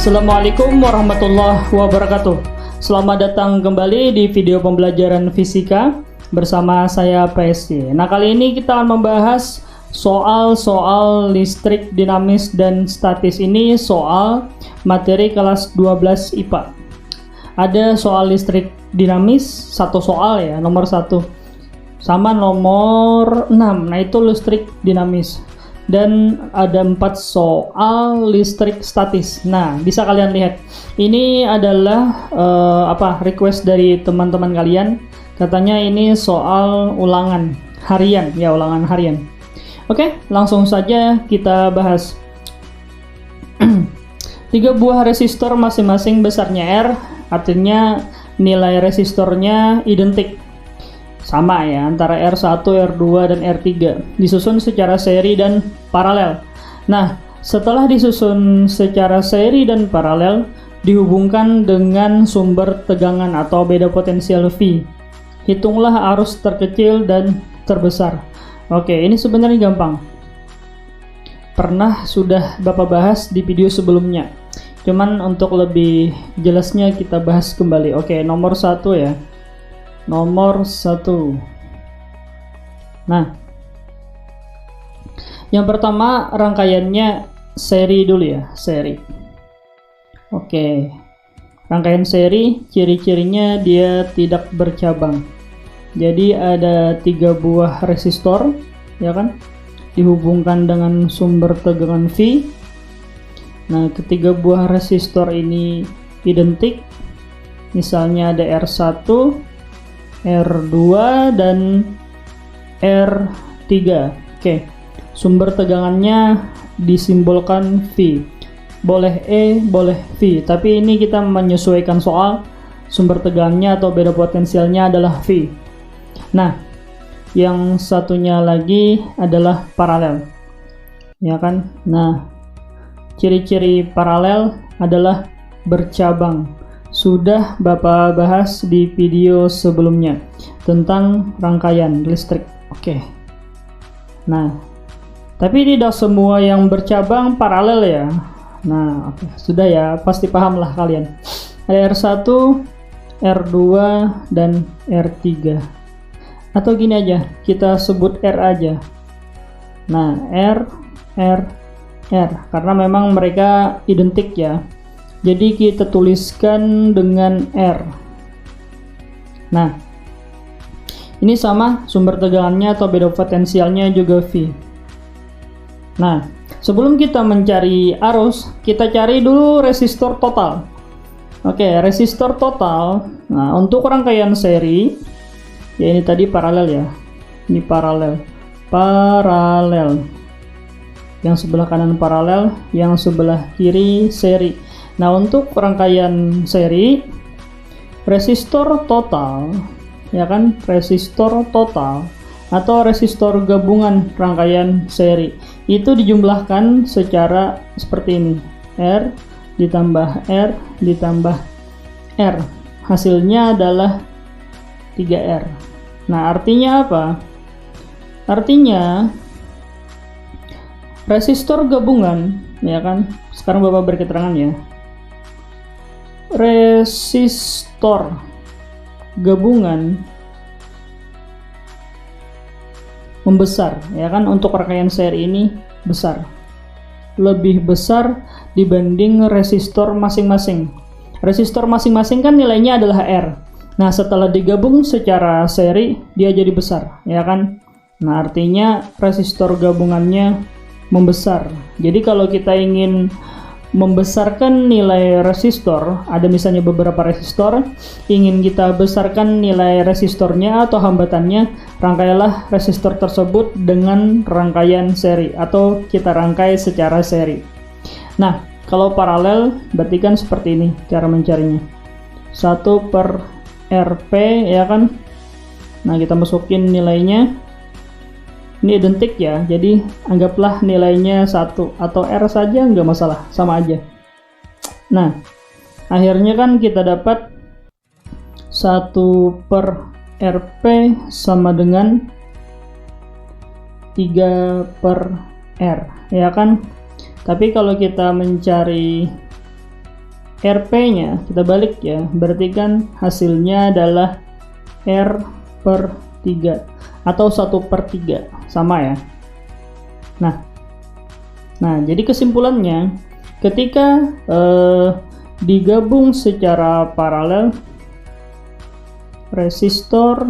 Assalamualaikum warahmatullahi wabarakatuh. Selamat datang kembali di video pembelajaran fisika bersama saya PSY. Nah, kali ini kita akan membahas soal-soal listrik dinamis dan statis. Ini soal materi kelas 12 IPA. Ada soal listrik dinamis, satu soal ya, nomor 1. Sama nomor 6, nah itu listrik dinamis. Dan ada 4 soal listrik statis. Nah, bisa kalian lihat ini adalah request dari teman-teman kalian. Katanya ini soal ulangan harian ya, ulangan harian. Oke, langsung saja kita bahas. 3 buah resistor masing-masing besarnya R, artinya nilai resistornya identik, sama ya, antara R1, R2, dan R3, disusun secara seri dan paralel. Nah, setelah disusun secara seri dan paralel, dihubungkan dengan sumber tegangan atau beda potensial V. Hitunglah arus terkecil dan terbesar. Oke, ini sebenarnya gampang. Pernah sudah Bapak bahas di video sebelumnya. Cuman untuk lebih jelasnya kita bahas kembali. Oke, nomor 1 ya. Nomor 1. Nah, yang pertama rangkaiannya seri dulu ya, seri. Oke, rangkaian seri, ciri-cirinya dia tidak bercabang. Jadi ada 3 buah resistor, ya kan, dihubungkan dengan sumber tegangan V. Nah, ketiga buah resistor ini identik. Misalnya ada R1, R2, dan R3. Oke, sumber tegangannya disimbolkan V. Boleh E, boleh V, tapi ini kita menyesuaikan soal sumber tegangannya atau beda potensialnya adalah V. Nah, yang satunya lagi adalah paralel, ya kan. Nah, ciri-ciri paralel adalah bercabang. Sudah Bapak bahas di video sebelumnya tentang rangkaian listrik. Oke. Nah, tapi tidak semua yang bercabang paralel ya. Nah, oke, sudah ya, pasti paham lah kalian. Ada R1, R2, dan R3. Atau gini aja, kita sebut R aja. Nah, R, karena memang mereka identik ya. Jadi kita tuliskan dengan R. Nah, ini sama sumber tegangannya atau beda potensialnya juga V. Nah, sebelum kita mencari arus, kita cari dulu resistor total. Oke, resistor total. Nah, untuk rangkaian seri, ya ini tadi paralel ya. Ini paralel. Yang sebelah kanan paralel, yang sebelah kiri seri. Nah, untuk rangkaian seri, resistor total, ya kan, resistor total atau resistor gabungan rangkaian seri itu dijumlahkan secara seperti ini. R ditambah R ditambah R. Hasilnya adalah 3R. Nah, artinya apa? Artinya resistor gabungan, ya kan. Sekarang Bapak beri keterangan ya. Resistor gabungan membesar, ya kan, untuk rangkaian seri ini besar, lebih besar dibanding resistor masing-masing. Resistor masing-masing kan nilainya adalah R. Nah, setelah digabung secara seri dia jadi besar, ya kan. Nah, artinya resistor gabungannya membesar. Jadi kalau kita ingin membesarkan nilai resistor, ada misalnya beberapa resistor, ingin kita besarkan nilai resistornya atau hambatannya, rangkailah resistor tersebut dengan rangkaian seri atau kita rangkai secara seri. Nah, kalau paralel berarti kan seperti ini cara mencarinya. 1/Rp, ya kan. Nah, kita masukin nilainya. Ini identik ya, jadi anggaplah nilainya 1 atau R saja, nggak masalah, sama aja. Nah, akhirnya kan kita dapat 1/Rp sama dengan 3/R, ya kan. Tapi kalau kita mencari RP-nya kita balik ya, berarti kan hasilnya adalah R per 3 atau 1/3, sama ya. Nah, jadi kesimpulannya ketika digabung secara paralel, resistor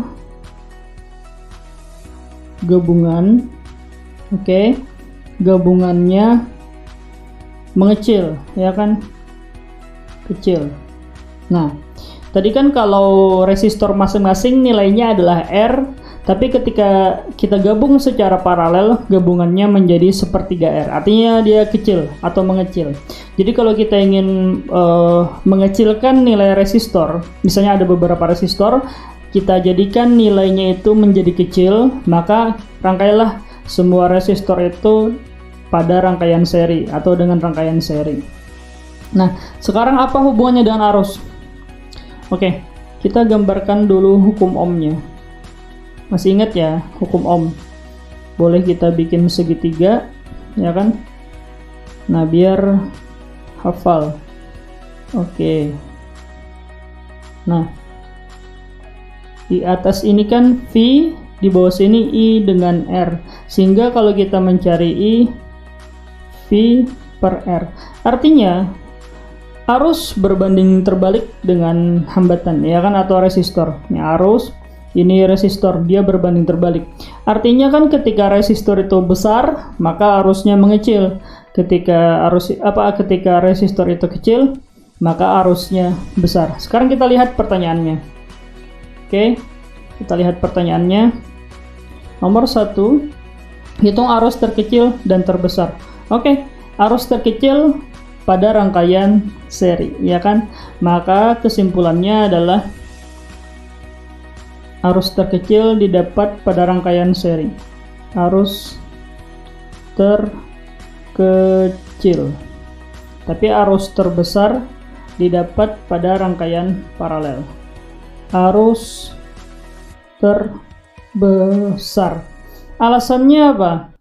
gabungan, gabungannya mengecil, ya kan, kecil. Nah, tadi kan kalau resistor masing-masing nilainya adalah R, tapi ketika kita gabung secara paralel, gabungannya menjadi 1/3 R, artinya dia kecil atau mengecil. Jadi kalau kita ingin mengecilkan nilai resistor, misalnya ada beberapa resistor, kita jadikan nilainya itu menjadi kecil, maka rangkailah semua resistor itu pada rangkaian seri atau dengan rangkaian seri. Nah, sekarang apa hubungannya dengan arus? Oke, kita gambarkan dulu hukum ohmnya. Masih ingat ya hukum ohm? Boleh kita bikin segitiga, ya kan? Nah, biar hafal. Oke. Nah, di atas ini kan V, di bawah sini I dengan R. Sehingga kalau kita mencari I, V per R. Artinya arus berbanding terbalik dengan hambatan, ya kan, atau resistor. Ini arus, ini resistor, dia berbanding terbalik. Artinya kan ketika resistor itu besar, maka arusnya mengecil. Ketika resistor itu kecil, maka arusnya besar. Sekarang kita lihat pertanyaannya. Oke, kita lihat pertanyaannya. Nomor 1, hitung arus terkecil dan terbesar. Oke, arus terkecil pada rangkaian seri, ya kan? Maka kesimpulannya adalah arus terkecil didapat pada rangkaian seri. Arus terkecil. Tapi arus terbesar didapat pada rangkaian paralel. Arus terbesar. Alasannya apa?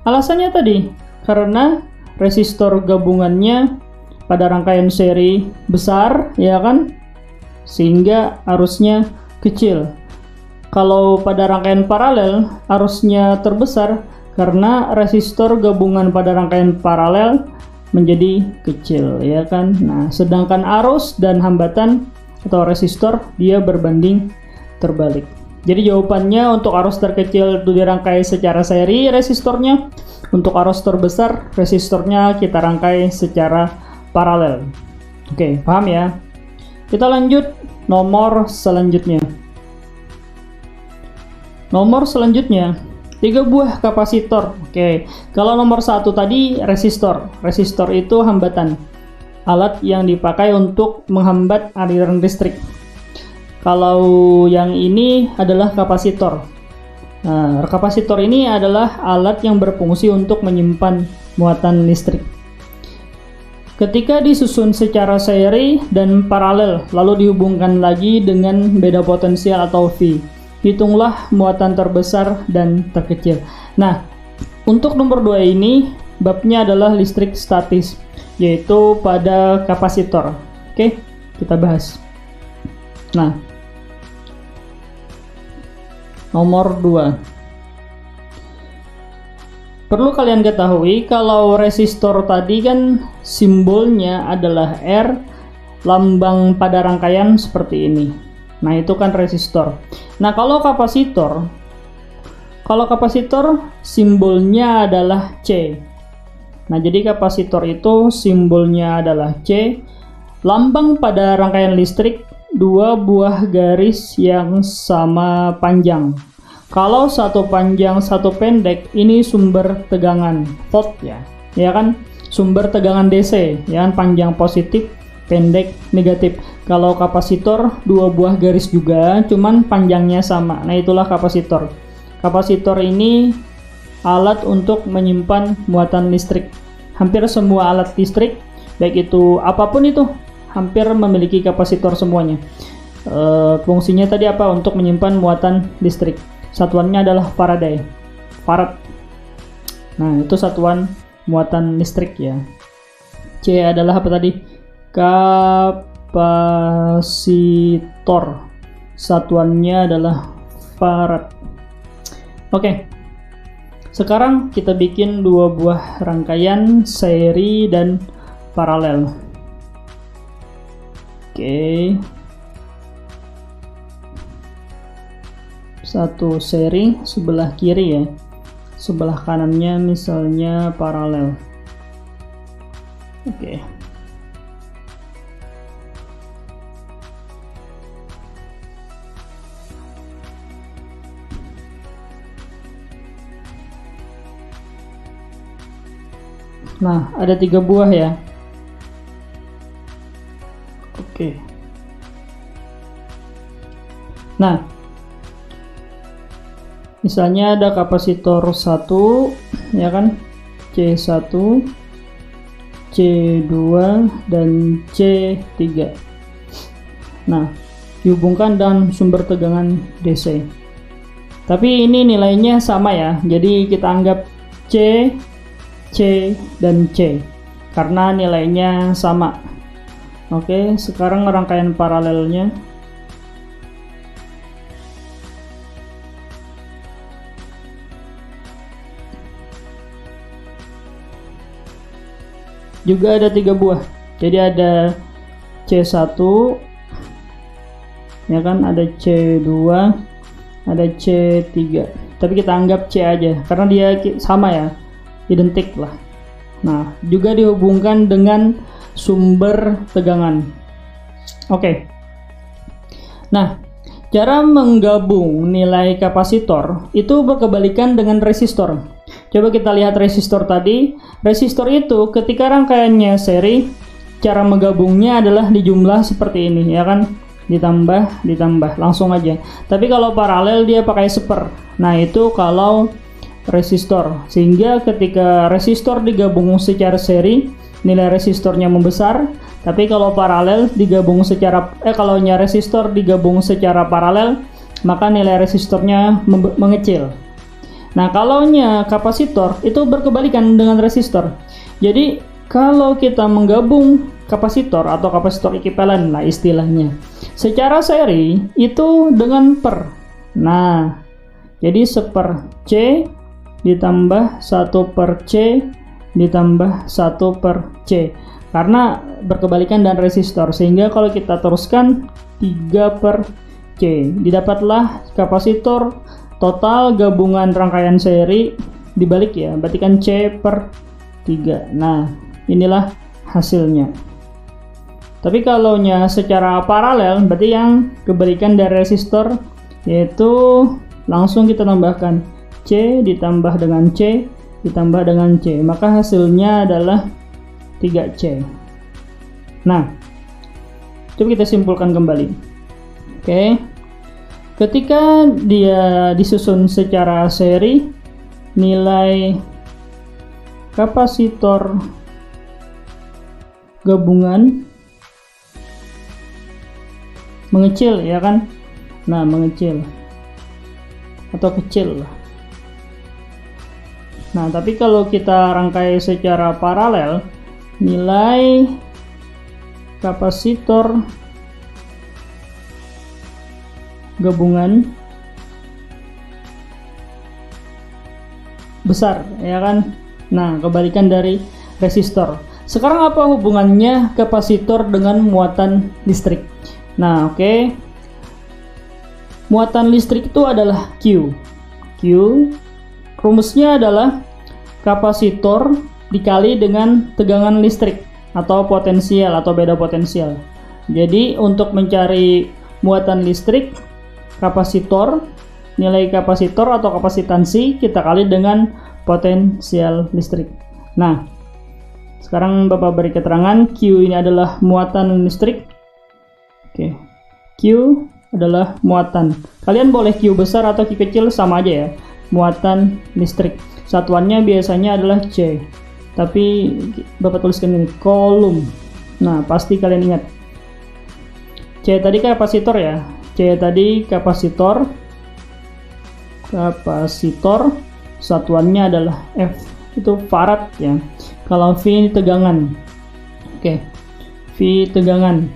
Alasannya tadi karena resistor gabungannya pada rangkaian seri besar, ya kan, sehingga arusnya kecil. Kalau pada rangkaian paralel arusnya terbesar karena resistor gabungan pada rangkaian paralel menjadi kecil, ya kan. Nah, sedangkan arus dan hambatan atau resistor dia berbanding terbalik. Jadi jawabannya untuk arus terkecil itu dirangkai secara seri resistornya, untuk arus terbesar resistornya kita rangkai secara paralel. Oke, paham ya? Kita lanjut nomor selanjutnya. Nomor selanjutnya 3 buah kapasitor. Oke, kalau nomor 1 tadi resistor. Resistor itu hambatan, alat yang dipakai untuk menghambat aliran listrik. Kalau yang ini adalah kapasitor. Nah, kapasitor ini adalah alat yang berfungsi untuk menyimpan muatan listrik. Ketika disusun secara seri dan paralel, lalu dihubungkan lagi dengan beda potensial atau V, hitunglah muatan terbesar dan terkecil. Nah, untuk nomor 2 ini, babnya adalah listrik statis, yaitu pada kapasitor. Oke, kita bahas. Nah, nomor 2. Perlu kalian ketahui kalau resistor tadi kan simbolnya adalah R, lambang pada rangkaian seperti ini. Nah, itu kan resistor. Nah, kalau kapasitor simbolnya adalah C. Nah, jadi kapasitor itu simbolnya adalah C, lambang pada rangkaian listrik 2 buah garis yang sama panjang. Kalau satu panjang satu pendek, ini sumber tegangan volt ya kan, sumber tegangan DC, ya kan, panjang positif, pendek negatif. Kalau kapasitor 2 buah garis juga, cuman panjangnya sama. Nah, itulah kapasitor. Kapasitor ini alat untuk menyimpan muatan listrik. Hampir semua alat listrik, baik itu apapun itu, hampir memiliki kapasitor semuanya. Fungsinya tadi apa? Untuk menyimpan muatan listrik. Satuannya adalah Farad. Nah, itu satuan muatan listrik ya. C adalah apa tadi? Kapasitor. Satuannya adalah farad. Oke. Sekarang kita bikin dua buah rangkaian seri dan paralel. Oke. Satu seri sebelah kiri ya. Sebelah kanannya misalnya paralel. Oke. Nah, ada 3 buah ya. Oke. Nah, misalnya ada kapasitor 1 ya kan, C1, C2 dan C3. Nah, dihubungkan dengan sumber tegangan DC. Tapi ini nilainya sama ya. Jadi kita anggap C, dan C karena nilainya sama. Oke, sekarang rangkaian paralelnya. Juga ada 3 buah. Jadi ada C1 ya kan, ada C2, ada C3. Tapi kita anggap C aja karena dia sama ya, identik lah. Nah, juga dihubungkan dengan sumber tegangan. Oke. Nah, cara menggabung nilai kapasitor itu berkebalikan dengan resistor. Coba kita lihat resistor tadi. Resistor itu ketika rangkaiannya seri, cara menggabungnya adalah dijumlah seperti ini ya kan, ditambah langsung aja. Tapi kalau paralel dia pakai seper. Nah, itu kalau resistor, sehingga ketika resistor digabung secara seri nilai resistornya membesar, tapi kalau paralel digabung secara kalau resistor digabung secara paralel maka nilai resistornya mengecil. Nah, kalau kapasitor itu berkebalikan dengan resistor. Jadi kalau kita menggabung kapasitor atau kapasitor ekivalen lah istilahnya secara seri itu dengan per. Nah, jadi seper C ditambah 1 per C ditambah 1 per C karena berkebalikan dan resistor, sehingga kalau kita teruskan 3 per C didapatlah kapasitor total gabungan rangkaian seri dibalik ya, berarti kan C per 3. Nah, inilah hasilnya. Tapi kalau secara paralel berarti yang kebalikan dari resistor, yaitu langsung kita tambahkan C ditambah dengan C ditambah dengan C, maka hasilnya adalah 3C. Nah, coba kita simpulkan kembali. Oke. Ketika dia disusun secara seri, nilai kapasitor gabungan mengecil ya kan. Nah, mengecil atau kecil lah. Nah, tapi kalau kita rangkai secara paralel, nilai kapasitor gabungan besar ya kan. Nah, kebalikan dari resistor. Sekarang apa hubungannya kapasitor dengan muatan listrik? Nah, oke. Muatan listrik itu adalah Q. Rumusnya adalah kapasitor dikali dengan tegangan listrik atau potensial atau beda potensial. Jadi untuk mencari muatan listrik, kapasitor, nilai kapasitor atau kapasitansi kita kali dengan potensial listrik. Nah, sekarang Bapak beri keterangan Q ini adalah muatan listrik. Oke. Q adalah muatan. Kalian boleh Q besar atau Q kecil sama aja ya. Muatan listrik. Satuannya biasanya adalah C. Tapi Bapak tuliskan ini kolom. Nah, pasti kalian ingat. C tadi kapasitor ya. C tadi kapasitor. Satuannya adalah F. Itu farad ya. Kalau V ini tegangan. Oke, V tegangan.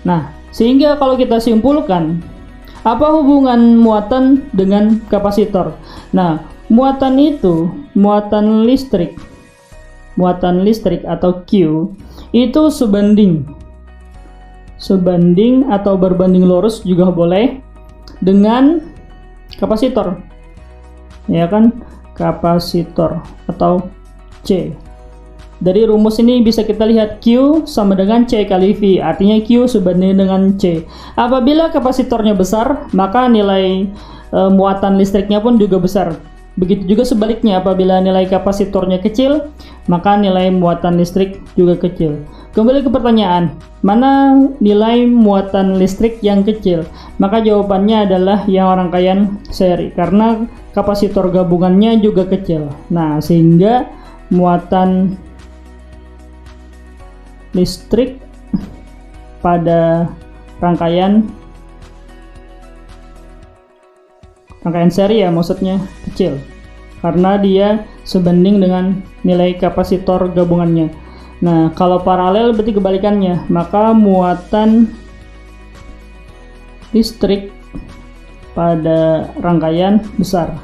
Nah, sehingga kalau kita simpulkan, apa hubungan muatan dengan kapasitor? Nah, muatan itu, muatan listrik atau Q itu sebanding atau berbanding lurus juga boleh dengan kapasitor, ya kan, kapasitor atau C. Dari rumus ini bisa kita lihat Q sama dengan C kali V, artinya Q sebanding dengan C. Apabila kapasitornya besar, maka nilai muatan listriknya pun juga besar. Begitu juga sebaliknya, apabila nilai kapasitornya kecil, maka nilai muatan listrik juga kecil. Kembali ke pertanyaan, mana nilai muatan listrik yang kecil? Maka jawabannya adalah yang rangkaian seri, karena kapasitor gabungannya juga kecil. Nah, sehingga muatan listrik pada rangkaian seri ya, maksudnya kecil, karena dia sebanding dengan nilai kapasitor gabungannya. Nah, kalau paralel berarti kebalikannya, maka muatan listrik pada rangkaian besar.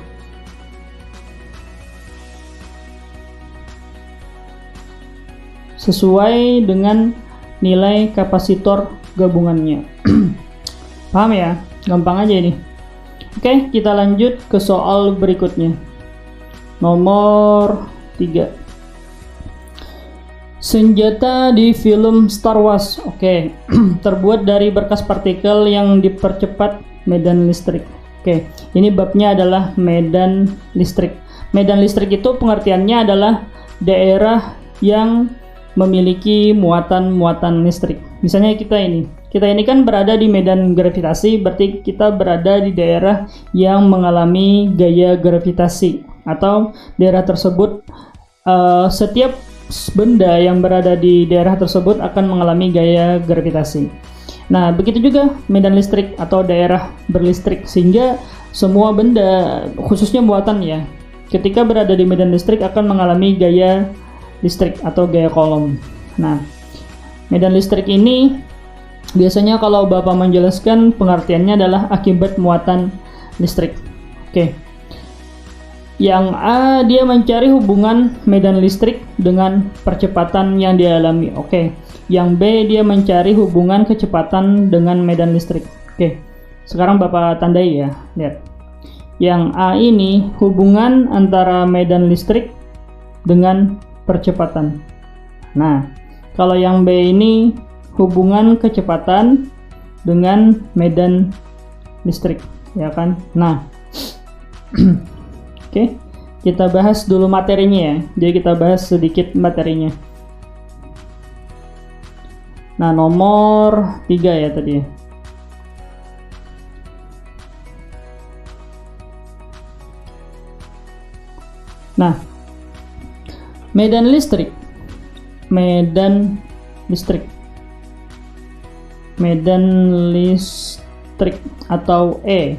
Sesuai dengan nilai kapasitor gabungannya. Paham ya? Gampang aja ini. Oke, kita lanjut ke soal berikutnya. Nomor 3. Senjata di film Star Wars. Oke, terbuat dari berkas partikel yang dipercepat medan listrik. Oke, ini babnya adalah medan listrik. Medan listrik itu pengertiannya adalah daerah yang memiliki muatan listrik. Misalnya kita ini kan berada di medan gravitasi, berarti kita berada di daerah yang mengalami gaya gravitasi, atau daerah tersebut setiap benda yang berada di daerah tersebut akan mengalami gaya gravitasi. Nah, begitu juga medan listrik atau daerah berlistrik, sehingga semua benda, khususnya muatan ya, ketika berada di medan listrik akan mengalami gaya listrik atau gaya Coulomb. Nah, medan listrik ini biasanya kalau Bapak menjelaskan pengertiannya adalah akibat muatan listrik. Oke. Yang A, dia mencari hubungan medan listrik dengan percepatan yang dialami. Oke. Yang B, dia mencari hubungan kecepatan dengan medan listrik. Oke. Sekarang Bapak tandai ya. Lihat. Yang A ini hubungan antara medan listrik dengan percepatan. Nah, kalau yang B ini hubungan kecepatan dengan medan listrik, ya kan? Nah, oke, kita bahas dulu materinya ya. Jadi kita bahas sedikit materinya. Nah, nomor 3 ya tadi ya. Nah, medan listrik atau E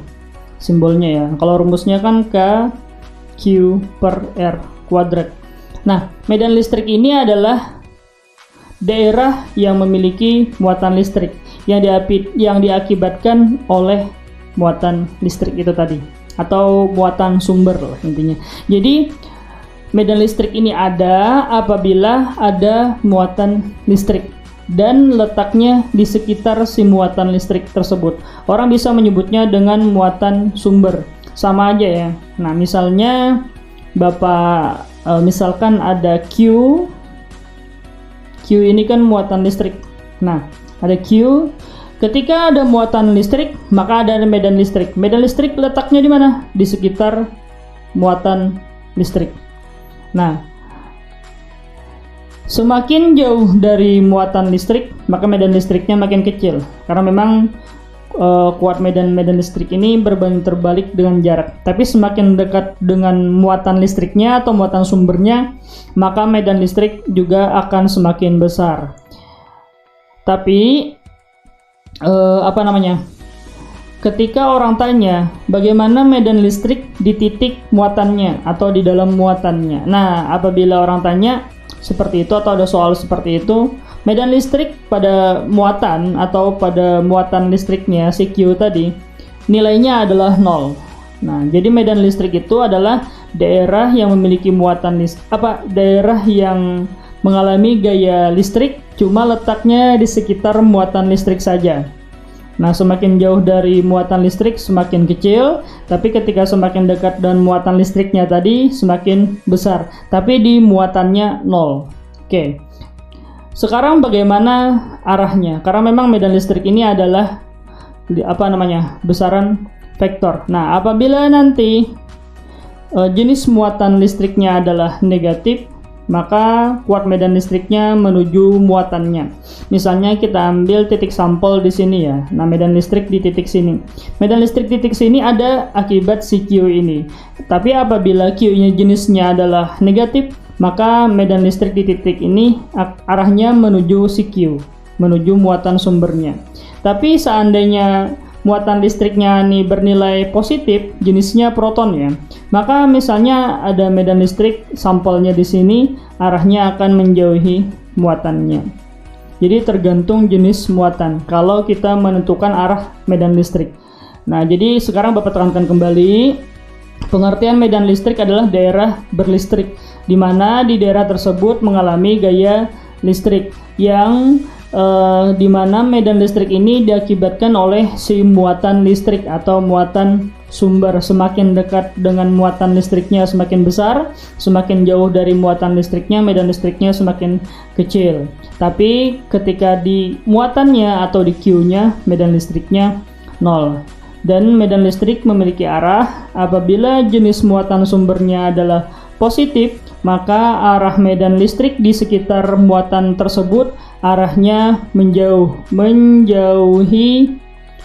simbolnya ya. Kalau rumusnya kan K Q per R kuadrat. Nah, medan listrik ini adalah daerah yang memiliki muatan listrik yang diakibatkan oleh muatan listrik itu tadi, atau muatan sumber lah intinya. Jadi medan listrik ini ada apabila ada muatan listrik dan letaknya di sekitar si muatan listrik tersebut. Orang bisa menyebutnya dengan muatan sumber, sama aja ya. Nah, misalnya Bapak misalkan ada Q ini kan muatan listrik. Nah, ada Q. Ketika ada muatan listrik, maka ada medan listrik. Medan listrik letaknya di mana? Di sekitar muatan listrik. Nah, semakin jauh dari muatan listrik, maka medan listriknya makin kecil. Karena memang kuat medan listrik ini berbanding terbalik dengan jarak. Tapi semakin dekat dengan muatan listriknya atau muatan sumbernya, maka medan listrik juga akan semakin besar. Tapi ketika orang tanya bagaimana medan listrik di titik muatannya atau di dalam muatannya. Nah, apabila orang tanya seperti itu atau ada soal seperti itu, medan listrik pada muatan atau pada muatan listriknya si Q tadi nilainya adalah 0. Nah, jadi medan listrik itu adalah daerah yang memiliki muatan daerah yang mengalami gaya listrik cuma letaknya di sekitar muatan listrik saja. Nah, semakin jauh dari muatan listrik semakin kecil, tapi ketika semakin dekat dengan muatan listriknya tadi semakin besar, tapi di muatannya 0. Oke. Sekarang bagaimana arahnya? Karena memang medan listrik ini adalah besaran vektor. Nah, apabila nanti jenis muatan listriknya adalah negatif, maka kuat medan listriknya menuju muatannya. Misalnya kita ambil titik sampel di sini ya. Nah, medan listrik di titik sini. Medan listrik titik sini ada akibat si Q ini. Tapi apabila Q-nya jenisnya adalah negatif, maka medan listrik di titik ini arahnya menuju si Q, menuju muatan sumbernya. Tapi seandainya muatan listriknya ini bernilai positif, jenisnya proton ya, maka misalnya ada medan listrik sampelnya di sini, arahnya akan menjauhi muatannya. Jadi tergantung jenis muatan kalau kita menentukan arah medan listrik. Nah, jadi sekarang Bapak tekankan kembali, pengertian medan listrik adalah daerah berlistrik, di mana di daerah tersebut mengalami gaya listrik yang di mana medan listrik ini diakibatkan oleh si muatan listrik atau muatan sumber. Semakin dekat dengan muatan listriknya semakin besar, semakin jauh dari muatan listriknya medan listriknya semakin kecil. Tapi ketika di muatannya atau di Q-nya medan listriknya 0. Dan medan listrik memiliki arah. Apabila jenis muatan sumbernya adalah positif, maka arah medan listrik di sekitar muatan tersebut arahnya menjauhi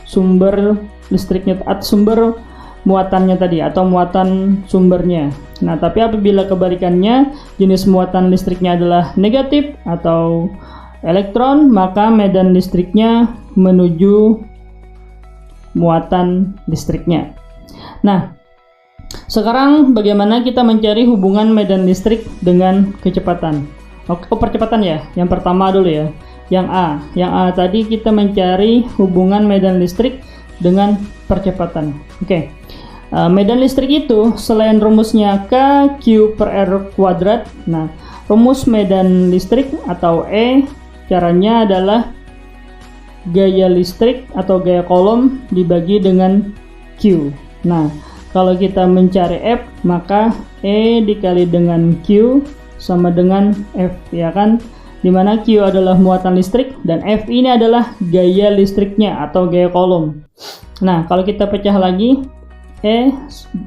sumber listriknya atau sumber muatannya tadi atau muatan sumbernya. Nah, tapi apabila kebalikannya jenis muatan listriknya adalah negatif atau elektron, maka medan listriknya menuju muatan listriknya. Nah, sekarang bagaimana kita mencari hubungan medan listrik dengan kecepatan? Percepatan ya. Yang pertama dulu ya. Yang A tadi kita mencari hubungan medan listrik dengan percepatan. Oke. Medan listrik itu selain rumusnya K Q per R kuadrat. Nah, rumus medan listrik atau E caranya adalah gaya listrik atau gaya kolom dibagi dengan Q. Nah, kalau kita mencari F, maka E dikali dengan Q sama dengan F, ya kan? Dimana Q adalah muatan listrik dan F ini adalah gaya listriknya atau gaya kolom. Nah, kalau kita pecah lagi, E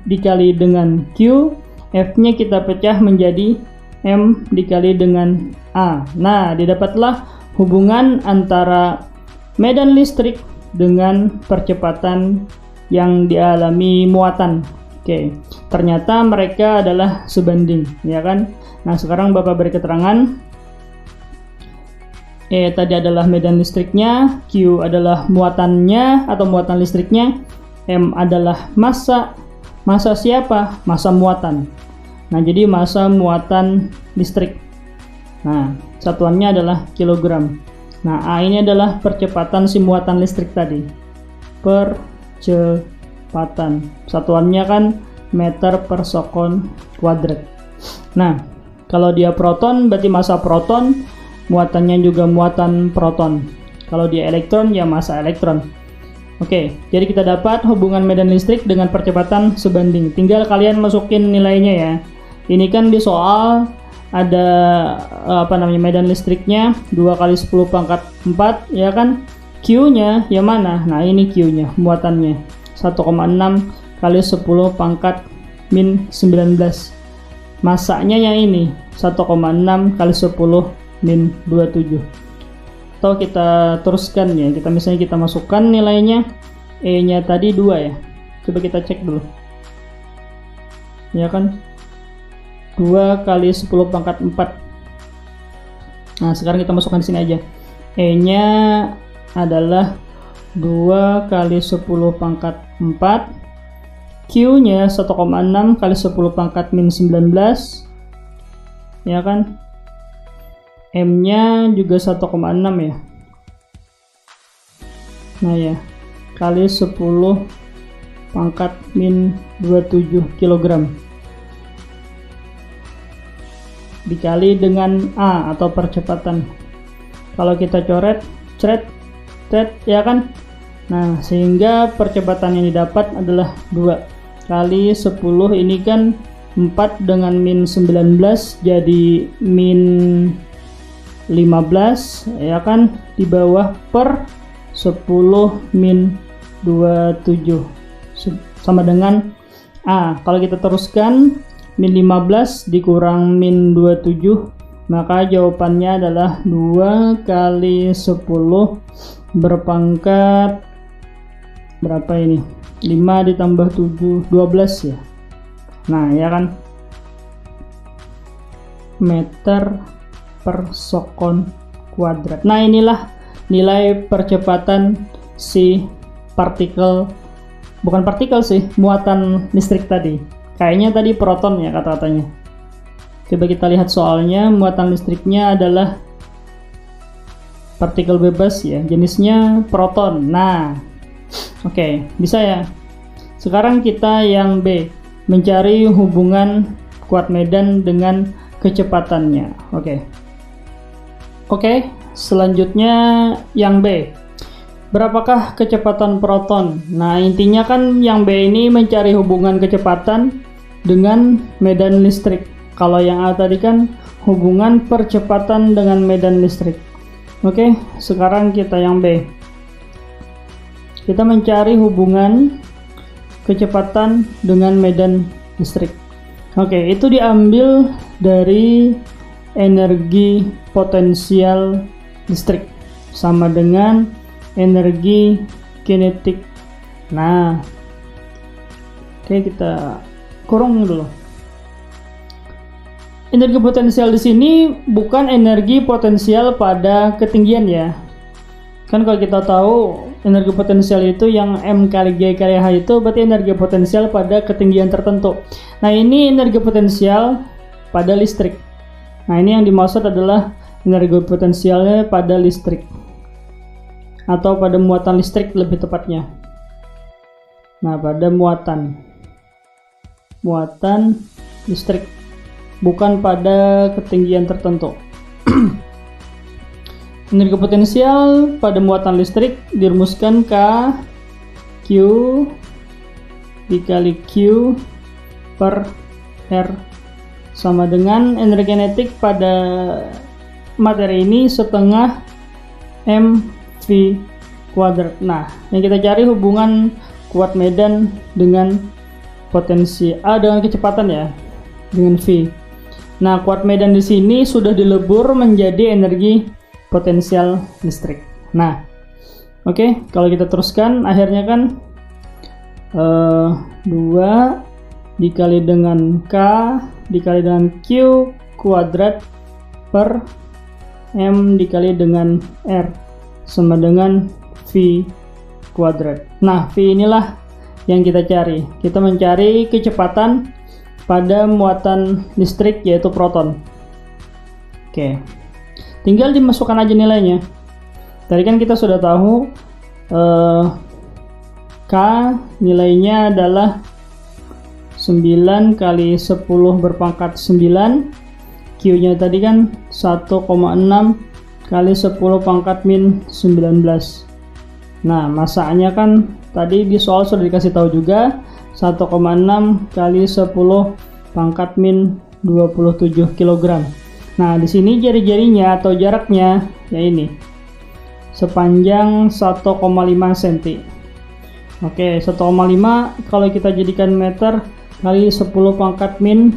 dikali dengan Q, F-nya kita pecah menjadi M dikali dengan A. Nah, didapatlah hubungan antara medan listrik dengan percepatan yang dialami muatan. Oke, ternyata mereka adalah sebanding, ya kan? Nah, sekarang Bapak beri keterangan. E tadi adalah medan listriknya, Q adalah muatannya atau muatan listriknya, M adalah massa. Massa siapa? Massa muatan. Nah, jadi massa muatan listrik. Nah, satuannya adalah kilogram. Nah, A ini adalah percepatan si muatan listrik tadi. Percepatan. Satuannya kan meter per sekon kuadrat. Nah, kalau dia proton berarti massa proton, muatannya juga muatan proton. Kalau dia elektron ya massa elektron. Oke, jadi kita dapat hubungan medan listrik dengan percepatan sebanding. Tinggal kalian masukin nilainya ya. Ini kan di soal ada medan listriknya 2 kali 10 pangkat 4, ya kan? Q-nya yang mana? Nah, ini Q-nya, muatannya 1,6 kali 10 pangkat min 19. Massanya yang ini 1,6 kali 10 min 27. Atau kita teruskan ya, misalnya kita masukkan nilainya. E-nya tadi 2 ya. Coba kita cek dulu. Ya kan? 2 kali 10 pangkat 4. Nah, sekarang kita masukkan di sini aja. E-nya adalah 2 kali 10 pangkat 4. Q-nya 1,6 kali 10 pangkat min 19. Ya kan? M-nya juga 1,6 ya. Nah ya, kali 10 pangkat min 27 kg dikali dengan A atau percepatan. Kalau kita coret, cret ya kan. Nah, sehingga percepatan yang didapat adalah 2 kali 10, ini kan 4 dengan min 19 jadi min 15 ya kan, di bawah per 10 min 27 sama dengan A. Kalau kita teruskan, min 15 dikurang min 27, maka jawabannya adalah 2 kali 10 berpangkat berapa ini? 5 ditambah 7, 12 ya. Nah, ya kan? Meter per sekon kuadrat. Nah, inilah nilai percepatan si partikel, bukan partikel sih, muatan listrik tadi. Kayaknya tadi proton ya kata-katanya. Coba kita lihat soalnya. Muatan listriknya adalah partikel bebas ya, jenisnya proton. Nah, oke, bisa ya. Sekarang kita yang B, mencari hubungan kuat medan dengan kecepatannya. Oke, selanjutnya yang B. Berapakah kecepatan proton? Nah, intinya kan yang B ini mencari hubungan kecepatan dengan medan listrik. Kalau yang A tadi kan hubungan percepatan dengan medan listrik. Oke, sekarang kita yang B. Kita mencari hubungan kecepatan dengan medan listrik. Oke, itu diambil dari energi potensial listrik sama dengan energi kinetik. Nah, oke, kita kurung dulu. Energi potensial di sini bukan energi potensial pada ketinggian ya. Kan kalau kita tahu energi potensial itu yang M kali G kali H itu berarti energi potensial pada ketinggian tertentu. Nah, ini energi potensial pada listrik. Nah, ini yang dimaksud adalah energi potensialnya pada listrik atau pada muatan listrik lebih tepatnya. Nah, pada muatan listrik, bukan pada ketinggian tertentu. Energi potensial pada muatan listrik dirumuskan K Q dikali Q per R sama dengan energi kinetik pada materi ini setengah mv kuadrat. Nah, yang kita cari hubungan kuat medan dengan potensi A dengan kecepatan ya, dengan V. Nah, kuat medan di sini sudah dilebur menjadi energi potensial listrik. Nah, oke, kalau kita teruskan akhirnya kan 2 dikali dengan K dikali dengan Q kuadrat per M dikali dengan R sama dengan V kuadrat. Nah, V inilah yang kita cari. Kita mencari kecepatan pada muatan listrik yaitu proton. Oke, tinggal dimasukkan aja nilainya. Tadi kan kita sudah tahu K nilainya adalah 9 kali 10 berpangkat 9. Q nya tadi kan 1,6 kali 10 pangkat min 19. Nah, masanya kan tadi di soal sudah dikasih tahu juga 1,6 kali 10 pangkat min 27 kg. Nah, di sini jari-jarinya atau jaraknya ya ini sepanjang 1,5 cm. Oke, 1,5 kalau kita jadikan meter kali 10 pangkat min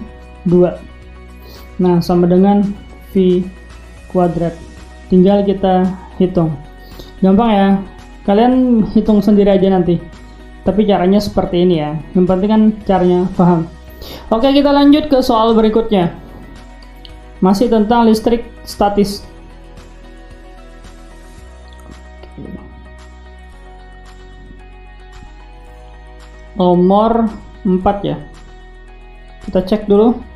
2. Nah, sama dengan V kuadrat. Tinggal kita hitung. Gampang ya. Kalian hitung sendiri aja nanti. Tapi caranya seperti ini ya. Yang penting kan caranya paham. Oke, kita lanjut ke soal berikutnya. Masih tentang listrik statis. Nomor 4 ya. Kita cek dulu.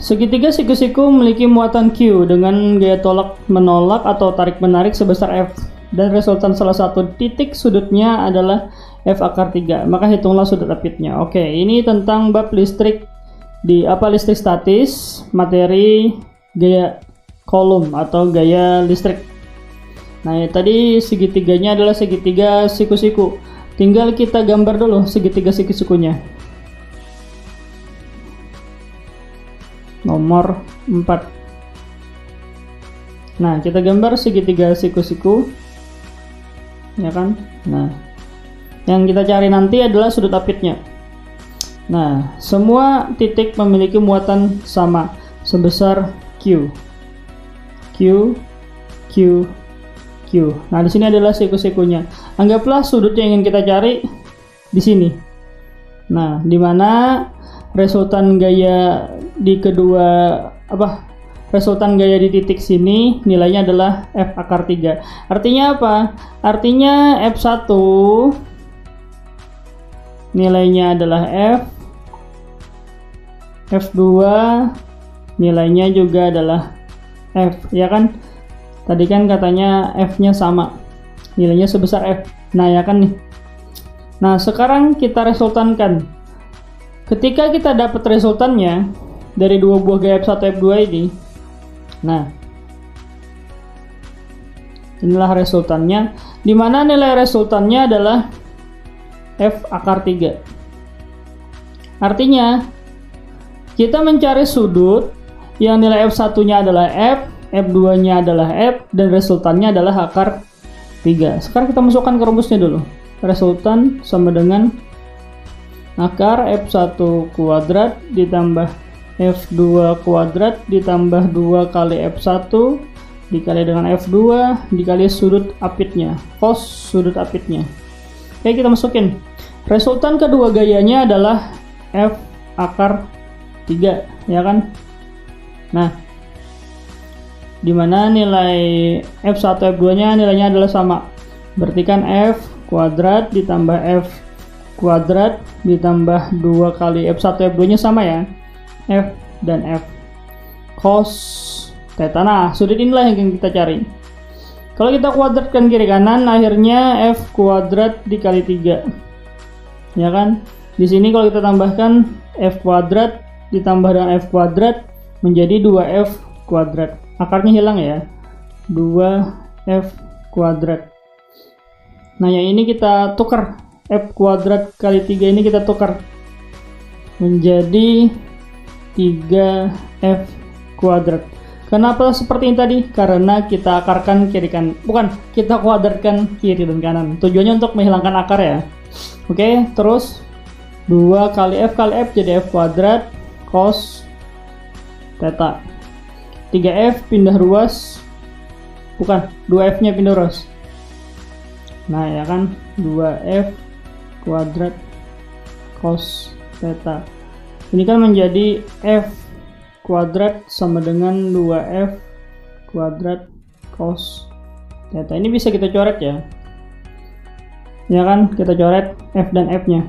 Segitiga siku-siku memiliki muatan Q dengan gaya tolak menolak atau tarik menarik sebesar F, dan resultan salah satu titik sudutnya adalah F akar 3. Maka hitunglah sudut apitnya. Oke, ini tentang bab listrik di listrik statis, materi gaya kolom atau gaya listrik. Nah, tadi segitiganya adalah segitiga siku-siku. Tinggal kita gambar dulu segitiga siku-sikunya. Nomor 4. Nah, kita gambar segitiga siku-siku, ya kan? Nah, yang kita cari nanti adalah sudut apitnya. Nah, semua titik memiliki muatan sama sebesar Q. Q, Q, Q. Nah, di sini adalah siku-sikunya. Anggaplah sudut yang ingin kita cari di sini. Nah, di mana resultan gaya di resultan gaya di titik sini nilainya adalah F akar 3. Artinya apa? Artinya F1 nilainya adalah F, F2 nilainya juga adalah F, ya kan? Tadi kan katanya F-nya sama, nilainya sebesar F. Nah, ya kan nih. Nah, sekarang kita resultankan. Ketika kita dapat resultannya dari dua buah gaya F1 F2 ini, nah, inilah resultannya, di mana nilai resultannya adalah F akar 3. Artinya, kita mencari sudut yang nilai F1-nya adalah F, F2-nya adalah F, dan resultannya adalah akar 3. Sekarang kita masukkan ke rumusnya dulu. Resultan sama dengan akar F1 kuadrat ditambah F2 kuadrat ditambah 2 kali F1 dikali dengan F2 dikali sudut apitnya, cos sudut apitnya. Oke, kita masukin. Resultan kedua gayanya adalah F akar 3, ya kan? Nah, dimana nilai F1 F2-nya nilainya adalah sama. Berarti kan F kuadrat ditambah F kuadrat ditambah 2 kali F1 F2-nya sama ya, F dan F cos theta. Nah, sudut inilah yang kita cari. Kalau kita kuadratkan kiri kanan, akhirnya F kuadrat dikali 3, ya kan? Di sini kalau kita tambahkan F kuadrat ditambah dengan F kuadrat menjadi 2F kuadrat. Akarnya hilang ya, 2F kuadrat. Nah, yang ini kita tukar, F kuadrat kali 3 ini kita tukar menjadi 3F kuadrat. Kenapa seperti ini tadi? Karena kita akarkan kiri kanan, bukan, kita kuadratkan kiri dan kanan. Tujuannya untuk menghilangkan akar ya. Oke, terus 2 kali F jadi F kuadrat cos theta. 3F pindah ruas, bukan, 2F nya pindah ruas. Nah, ya kan, 2F kuadrat cos theta. Ini kan menjadi F kuadrat sama dengan 2F kuadrat cos theta. Ini bisa kita coret ya. Ya kan, kita coret F dan F-nya.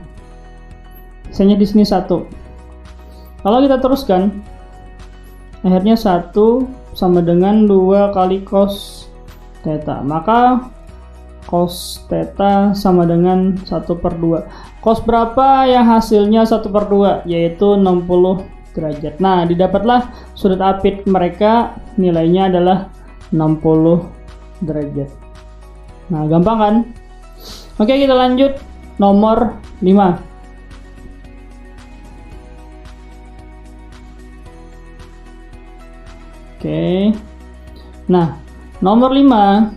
Misalnya di sini 1. Kalau kita teruskan, akhirnya 1 sama dengan 2 kali cos theta. Maka cos theta sama dengan 1/2. Cos berapa yang hasilnya 1/2? Yaitu 60 derajat. Nah, didapatlah sudut apit mereka nilainya adalah 60 derajat. Nah, gampang kan? Oke, kita lanjut nomor 5. Oke. Nah, nomor 5.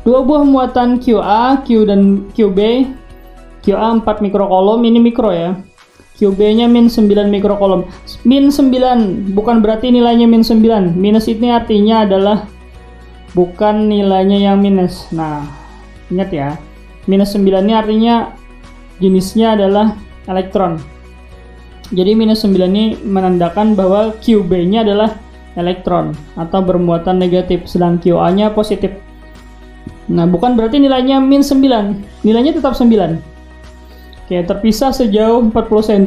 Dua buah muatan QA, Q dan QB. QA 4 mikrokolom, ini mikro ya. QB-nya min 9 mikrokolom. Min 9 bukan berarti nilainya min 9. Minus ini artinya adalah bukan nilainya yang minus. Nah, ingat ya. Minus 9 ini artinya jenisnya adalah elektron. Jadi minus 9 ini menandakan bahwa QB-nya adalah elektron atau bermuatan negatif, sedang QA-nya positif. Nah, bukan berarti nilainya min 9, nilainya tetap 9. Oke, terpisah sejauh 40 cm,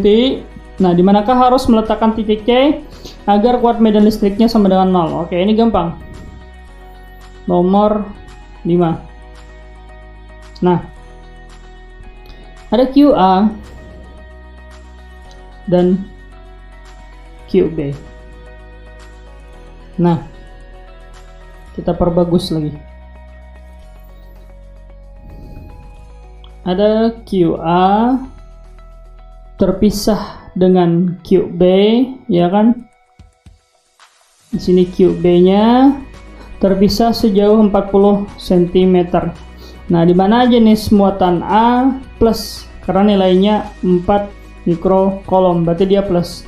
Nah, dimanakah harus meletakkan titik C agar kuat medan listriknya sama dengan 0? Oke, ini gampang. Nomor 5. Nah, ada QA dan QB. Nah, kita perbagus lagi. Ada QA terpisah dengan QB, ya kan? Di sini QB-nya terpisah sejauh 40 cm. Nah, di mana jenis muatan A plus karena nilainya 4 mikrocoulomb, berarti dia plus.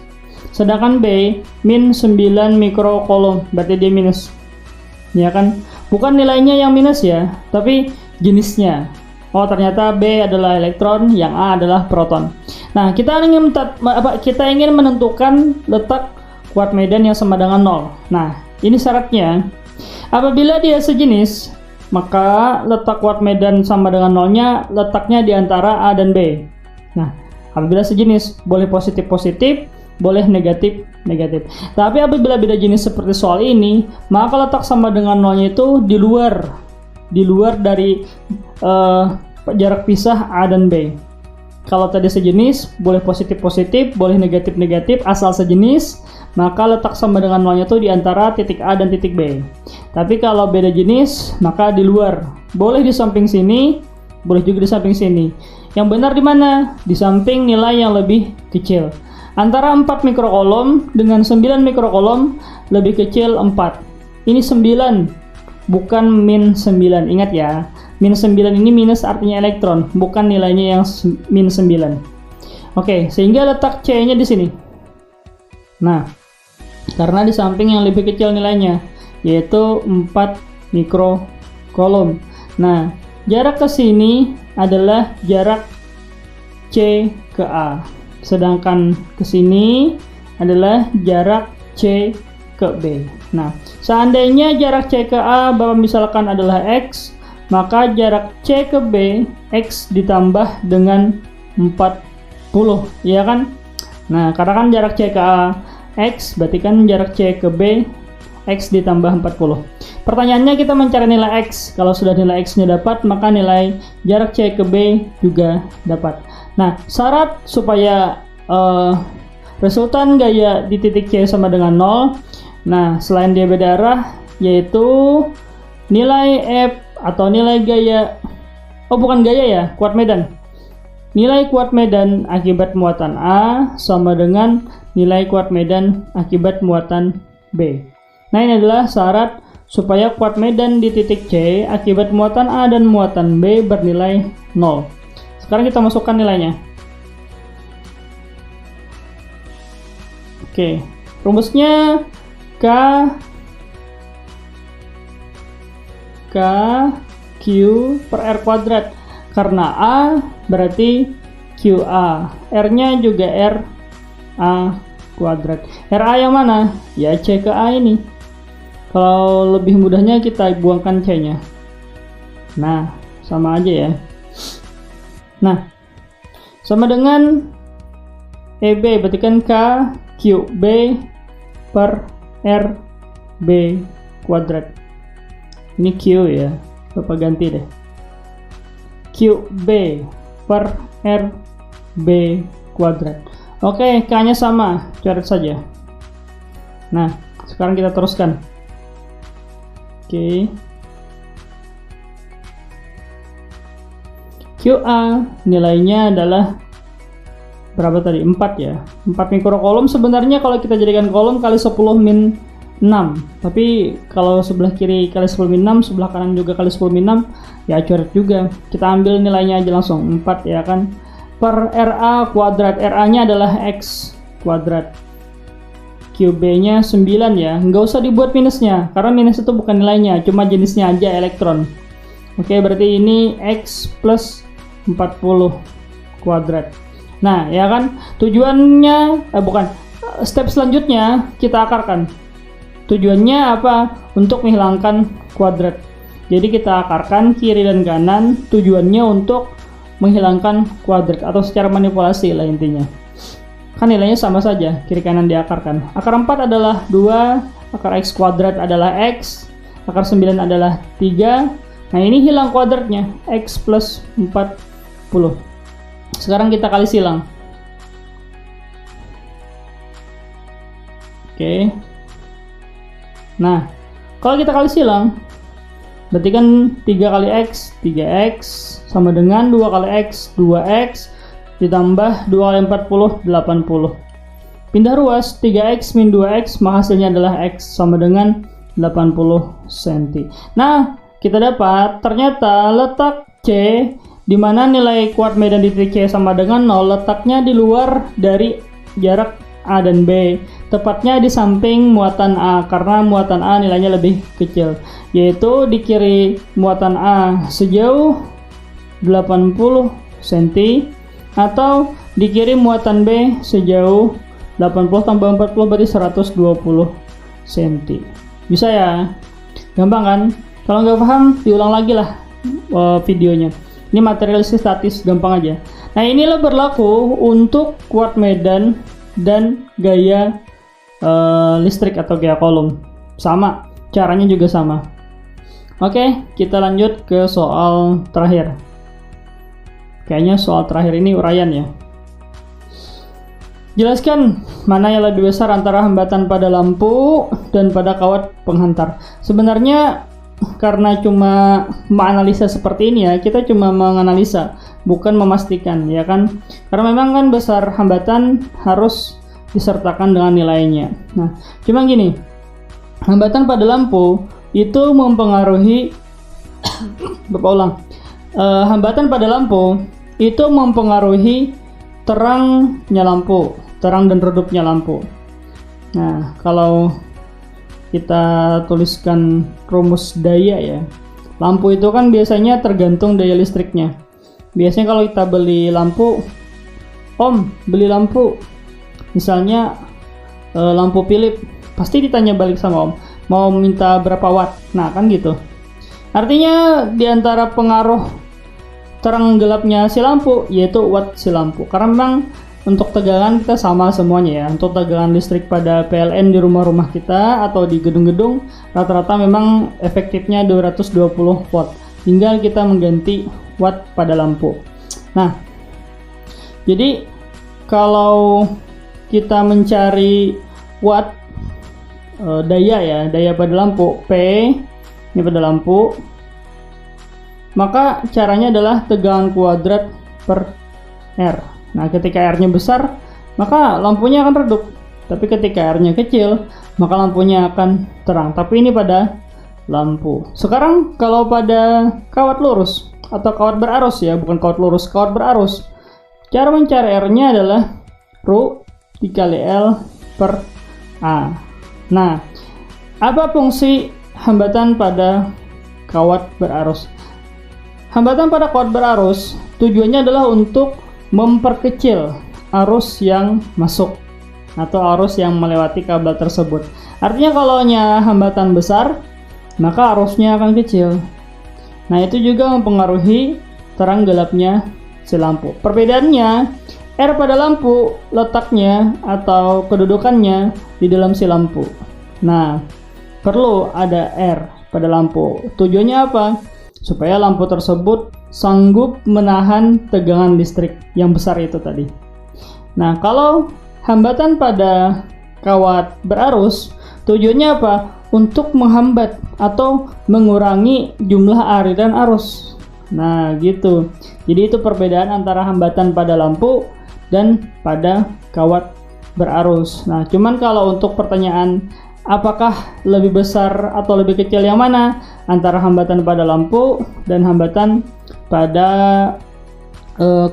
Sedangkan B min 9 mikrocoulomb, berarti dia minus. Ya kan? Bukan nilainya yang minus ya, tapi jenisnya. Oh, ternyata B adalah elektron, yang A adalah proton. Nah, kita ingin menentukan letak kuat medan yang sama dengan 0. Nah, ini syaratnya. Apabila dia sejenis, maka letak kuat medan sama dengan 0-nya letaknya di antara A dan B. Nah, apabila sejenis, boleh positif-positif, boleh negatif-negatif. Tapi apabila beda jenis seperti soal ini, maka letak sama dengan 0-nya itu di luar dari jarak pisah A dan B. Kalau tadi sejenis, boleh positif-positif, boleh negatif-negatif, asal sejenis, maka letak sama dengan 0-nya itu di antara titik A dan titik B. Tapi kalau beda jenis, maka di luar. Boleh di samping sini, boleh juga di samping sini. Yang benar di mana? Di samping nilai yang lebih kecil. Antara 4 mikrocoulomb dengan 9 mikrocoulomb lebih kecil 4. Ini 9, bukan min 9. Ingat ya, min 9 ini minus artinya elektron, bukan nilainya yang min 9. Oke, sehingga letak C-nya di sini. Nah, karena di samping yang lebih kecil nilainya, yaitu 4 mikrocoulomb. Nah, jarak ke sini adalah jarak C ke A. Sedangkan ke sini adalah jarak C ke B. Nah, seandainya jarak C ke A Bapak misalkan adalah X, maka jarak C ke B X ditambah dengan 40, ya kan? Nah, karena kan jarak C ke A X, berarti kan jarak C ke B X ditambah 40. Pertanyaannya kita mencari nilai X. Kalau sudah nilai X-nya dapat, maka nilai jarak C ke B juga dapat. Nah, syarat supaya resultan gaya di titik C sama dengan 0. Nah, selain dia beda arah, yaitu nilai F atau nilai gaya, bukan gaya ya, kuat medan. Nilai kuat medan akibat muatan A sama dengan nilai kuat medan akibat muatan B. Nah, ini adalah syarat supaya kuat medan di titik C akibat muatan A dan muatan B bernilai 0. Sekarang kita masukkan nilainya. Oke, rumusnya K Q per R kuadrat. Karena A berarti QA, R-nya juga RA kuadrat. RA yang mana? Ya C ke A ini. Kalau lebih mudahnya kita buangkan C-nya. Nah, sama aja ya. Nah, sama dengan EB, berarti kan K QB per RB kuadrat. Ini Q ya, Bapak ganti deh. QB per RB kuadrat. Oke, K-nya sama, coret saja. Nah, sekarang kita teruskan. Oke. QA nilainya adalah berapa tadi? 4 ya. 4 mikrocoulomb sebenarnya kalau kita jadikan coulomb kali 10 min 6. Tapi kalau sebelah kiri kali 10 min 6, sebelah kanan juga kali 10 min 6, ya coret juga. Kita ambil nilainya aja langsung 4 ya kan. Per RA kuadrat. RA-nya adalah X kuadrat. QB-nya 9 ya. Nggak usah dibuat minusnya, karena minus itu bukan nilainya, cuma jenisnya aja elektron. Oke, berarti ini X plus 40 kuadrat. Nah, ya kan, tujuannya step selanjutnya kita akarkan. Tujuannya apa? Untuk menghilangkan kuadrat. Jadi kita akarkan kiri dan kanan, tujuannya untuk menghilangkan kuadrat atau secara manipulasi lah intinya. kan nilainya sama saja, kiri kanan diakarkan. Akar 4 adalah 2, akar X kuadrat adalah X, akar 9 adalah 3. Nah ini hilang kuadratnya, X plus 40. Sekarang kita kali silang. Oke. Nah, kalau kita kali silang, berarti kan 3 kali X, 3X, sama dengan 2 kali X, 2X, ditambah 2 kali 40, 80. Pindah ruas, 3X min 2X, maka hasilnya adalah X sama dengan 80 cm. Nah, kita dapat ternyata letak C, di mana nilai kuat medan di titik C sama dengan 0, letaknya di luar dari jarak A dan B, tepatnya di samping muatan A, karena muatan A nilainya lebih kecil, yaitu di kiri muatan A sejauh 80 cm, atau di kiri muatan B sejauh 80 tambah 40 berarti 120 cm. Bisa ya? Gampang kan? Kalau nggak paham, diulang lagi lah videonya. Ini materialisasi statis, gampang aja. Nah inilah berlaku untuk kuat medan dan gaya listrik atau gaya kolom. Sama, caranya juga sama. Oke, kita lanjut ke soal terakhir. Kayaknya soal terakhir ini uraian ya. Jelaskan mana yang lebih besar antara hambatan pada lampu dan pada kawat penghantar. Sebenarnya karena cuma menganalisa seperti ini ya, kita cuma menganalisa, bukan memastikan ya kan, karena memang kan besar hambatan harus disertakan dengan nilainya. Nah cuma gini, hambatan pada lampu itu mempengaruhi hambatan pada lampu itu mempengaruhi terangnya lampu, terang dan redupnya lampu. Nah kalau kita tuliskan rumus daya ya, lampu itu kan biasanya tergantung daya listriknya. Biasanya kalau kita beli lampu, beli lampu misalnya lampu Philips, pasti ditanya balik sama Om, mau minta berapa watt. Nah kan gitu, artinya diantara pengaruh terang gelapnya si lampu yaitu watt si lampu, karena memang untuk tegangan kita sama semuanya ya. Untuk tegangan listrik pada PLN di rumah-rumah kita atau di gedung-gedung rata-rata memang efektifnya 220 watt. Tinggal kita mengganti watt pada lampu. Nah, jadi kalau kita mencari watt daya ya, daya pada lampu P ini pada lampu, maka caranya adalah tegangan kuadrat per R. Nah, ketika R-nya besar, maka lampunya akan redup. Tapi ketika R-nya kecil, maka lampunya akan terang. Tapi ini pada lampu. Sekarang kalau pada kawat lurus atau kawat berarus ya, bukan kawat lurus, kawat berarus. Cara mencari R-nya adalah Rho dikali L per A. Nah, apa fungsi hambatan pada kawat berarus? Hambatan pada kawat berarus tujuannya adalah untuk memperkecil arus yang masuk atau arus yang melewati kabel tersebut. Artinya kalau hambatan besar, maka arusnya akan kecil. Nah, itu juga mempengaruhi terang gelapnya si lampu. Perbedaannya, R pada lampu letaknya atau kedudukannya di dalam si lampu. Nah, perlu ada R pada lampu. Tujuannya apa? Supaya lampu tersebut sanggup menahan tegangan listrik yang besar itu tadi. Nah, kalau hambatan pada kawat berarus, tujuannya apa? Untuk menghambat atau mengurangi jumlah aliran arus. Nah, gitu. Jadi itu perbedaan antara hambatan pada lampu dan pada kawat berarus. Nah, cuman kalau untuk pertanyaan apakah lebih besar atau lebih kecil yang mana antara hambatan pada lampu dan hambatan pada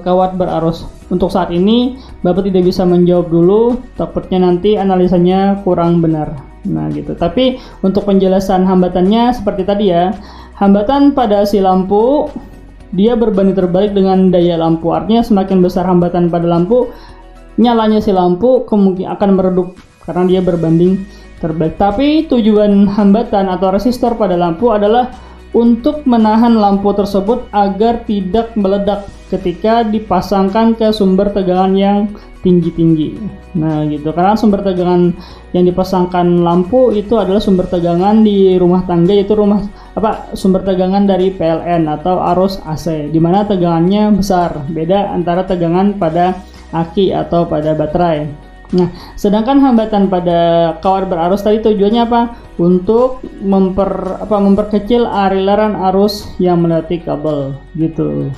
kawat berarus? Untuk saat ini Bapak tidak bisa menjawab dulu, takutnya nanti analisanya kurang benar. Nah gitu. Tapi untuk penjelasan hambatannya seperti tadi ya, hambatan pada si lampu dia berbanding terbalik dengan daya lampu. Artinya semakin besar hambatan pada lampu, nyalanya si lampu kemungkinan akan meredup karena dia berbanding terbalik. Tapi tujuan hambatan atau resistor pada lampu adalah untuk menahan lampu tersebut agar tidak meledak ketika dipasangkan ke sumber tegangan yang tinggi-tinggi. Nah gitu, karena sumber tegangan yang dipasangkan lampu itu adalah sumber tegangan di rumah tangga, yaitu sumber tegangan dari PLN atau arus AC, dimana tegangannya besar, beda antara tegangan pada aki atau pada baterai. Nah, sedangkan hambatan pada kawat berarus tadi tujuannya apa? Untuk memperkecil aliran arus yang melewati kabel gitu.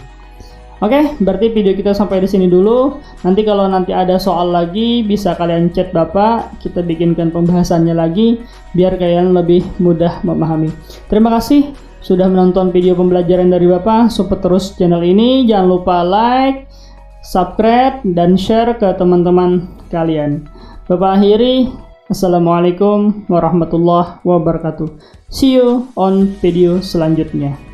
Oke, berarti video kita sampai di sini dulu. Nanti kalau ada soal lagi bisa kalian chat Bapak, kita bikinkan pembahasannya lagi biar kalian lebih mudah memahami. Terima kasih sudah menonton video pembelajaran dari Bapak. Support terus channel ini, jangan lupa like, subscribe, dan share ke teman-teman kalian. Bapak akhiri, Assalamualaikum warahmatullahi wabarakatuh. See you on video selanjutnya.